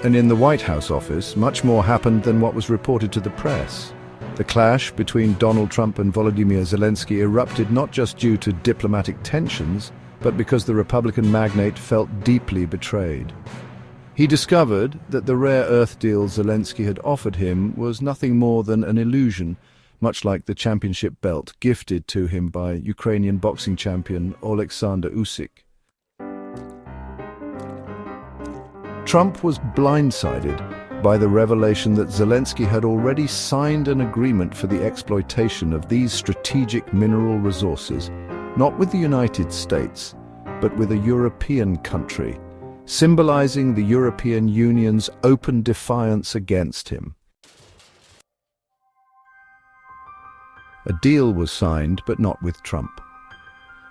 And in the White House office, much more happened than what was reported to the press. The clash between Donald Trump and Volodymyr Zelensky erupted not just due to diplomatic tensions, but because the Republican magnate felt deeply betrayed. He discovered that the rare earth deal Zelensky had offered him was nothing more than an illusion, much like the championship belt gifted to him by Ukrainian boxing champion Alexander Usyk. Trump was blindsided by the revelation that Zelensky had already signed an agreement for the exploitation of these strategic mineral resources, not with the United States, but with a European country, symbolizing the European Union's open defiance against him. A deal was signed, but not with Trump.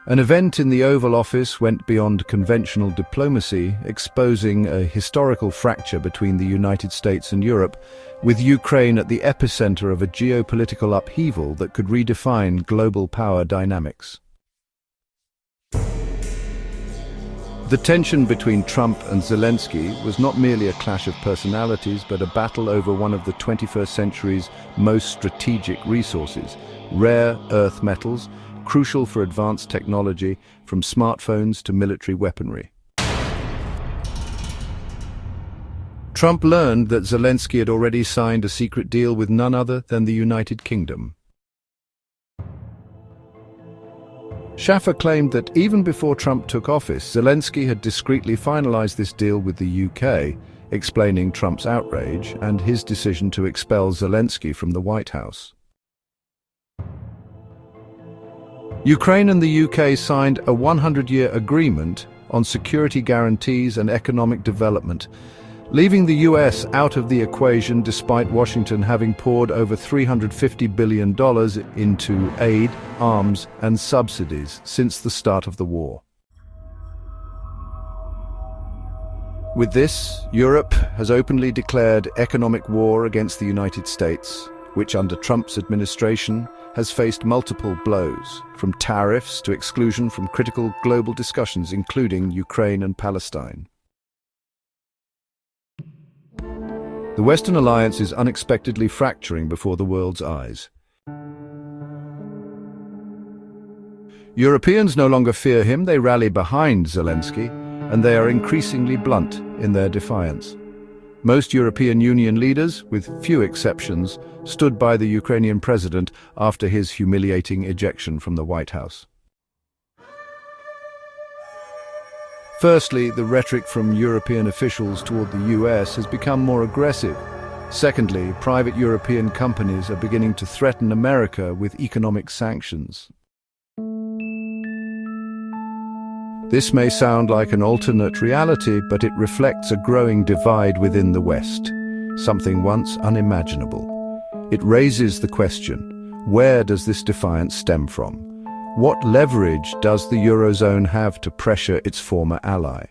An event in the Oval Office went beyond conventional diplomacy, exposing a historical fracture between the United States and Europe, with Ukraine at the epicenter of a geopolitical upheaval that could redefine global power dynamics. The tension between Trump and Zelensky was not merely a clash of personalities, but a battle over one of the 21st century's most strategic resources, rare earth metals, crucial for advanced technology, from smartphones to military weaponry. Trump learned that Zelensky had already signed a secret deal with none other than the United Kingdom. Schaffer claimed that even before Trump took office, Zelensky had discreetly finalized this deal with the UK, explaining Trump's outrage and his decision to expel Zelensky from the White House. Ukraine and the UK signed a 100-year agreement on security guarantees and economic development, leaving the US out of the equation despite Washington having poured over $350 billion into aid, arms, and subsidies since the start of the war. With this, Europe has openly declared economic war against the United States, which under Trump's administration has faced multiple blows, from tariffs to exclusion from critical global discussions, including Ukraine and Palestine. The Western alliance is unexpectedly fracturing before the world's eyes. Europeans no longer fear him, they rally behind Zelensky, and they are increasingly blunt in their defiance. Most European Union leaders, with few exceptions, stood by the Ukrainian president after his humiliating ejection from the White House. Firstly, the rhetoric from European officials toward the US has become more aggressive. Secondly, private European companies are beginning to threaten America with economic sanctions. This may sound like an alternate reality, but it reflects a growing divide within the West, something once unimaginable. It raises the question, where does this defiance stem from? What leverage does the Eurozone have to pressure its former ally?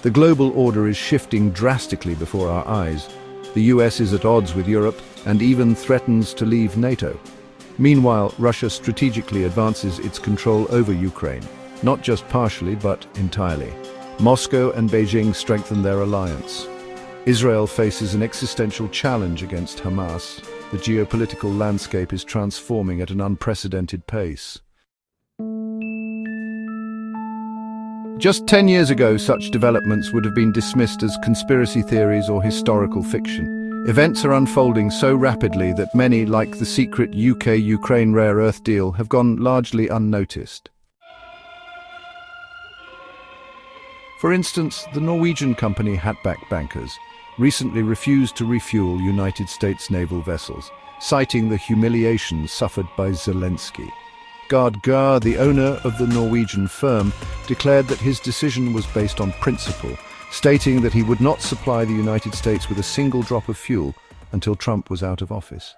The global order is shifting drastically before our eyes. The US is at odds with Europe and even threatens to leave NATO. Meanwhile, Russia strategically advances its control over Ukraine, not just partially but entirely. Moscow and Beijing strengthen their alliance. Israel faces an existential challenge against Hamas. The geopolitical landscape is transforming at an unprecedented pace. Just 10 years ago, such developments would have been dismissed as conspiracy theories or historical fiction. Events are unfolding so rapidly that many, like the secret UK-Ukraine rare earth deal, have gone largely unnoticed. For instance, the Norwegian company Hatback Bankers recently refused to refuel United States naval vessels, citing the humiliation suffered by Zelensky. Gard Gar, the owner of the Norwegian firm, declared that his decision was based on principle, stating that he would not supply the United States with a single drop of fuel until Trump was out of office.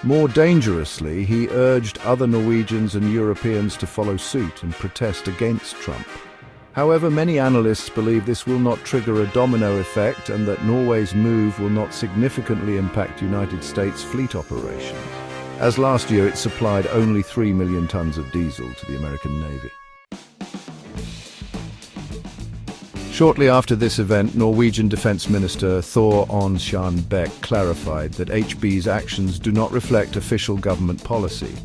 More dangerously, he urged other Norwegians and Europeans to follow suit and protest against Trump. However, many analysts believe this will not trigger a domino effect and that Norway's move will not significantly impact United States fleet operations, as last year it supplied only 3 million tons of diesel to the American Navy. Shortly after this event, Norwegian Defence Minister Thor Onshan Beck clarified that HB's actions do not reflect official government policy.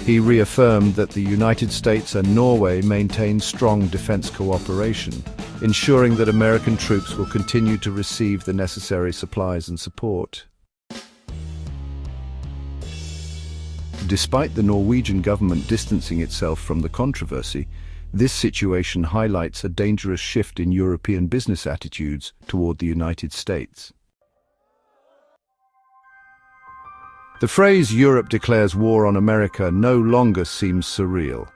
He reaffirmed that the United States and Norway maintain strong defence cooperation, ensuring that American troops will continue to receive the necessary supplies and support. Despite the Norwegian government distancing itself from the controversy, this situation highlights a dangerous shift in European business attitudes toward the United States. The phrase "Europe declares war on America" no longer seems surreal.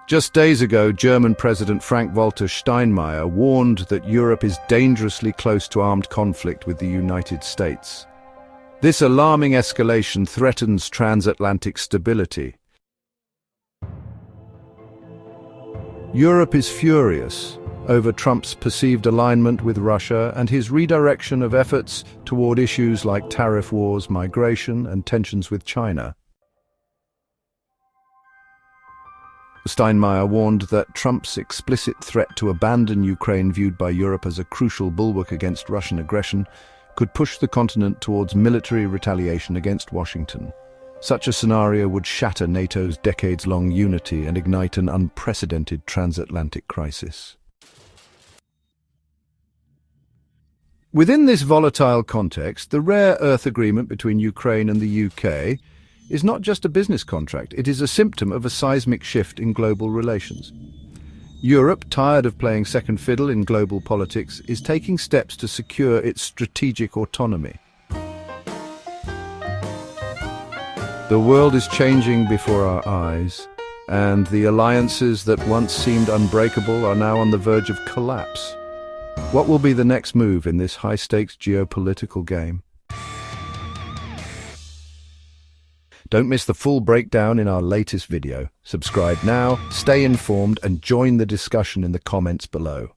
Just days ago, German President Frank-Walter Steinmeier warned that Europe is dangerously close to armed conflict with the United States. This alarming escalation threatens transatlantic stability. Europe is furious over Trump's perceived alignment with Russia and his redirection of efforts toward issues like tariff wars, migration, and tensions with China. Steinmeier warned that Trump's explicit threat to abandon Ukraine, viewed by Europe as a crucial bulwark against Russian aggression, could push the continent towards military retaliation against Washington. Such a scenario would shatter NATO's decades-long unity and ignite an unprecedented transatlantic crisis. Within this volatile context, the rare earth agreement between Ukraine and the UK is not just a business contract, it is a symptom of a seismic shift in global relations. Europe, tired of playing second fiddle in global politics, is taking steps to secure its strategic autonomy. The world is changing before our eyes, and the alliances that once seemed unbreakable are now on the verge of collapse. What will be the next move in this high-stakes geopolitical game? Don't miss the full breakdown in our latest video. Subscribe now, stay informed, and join the discussion in the comments below.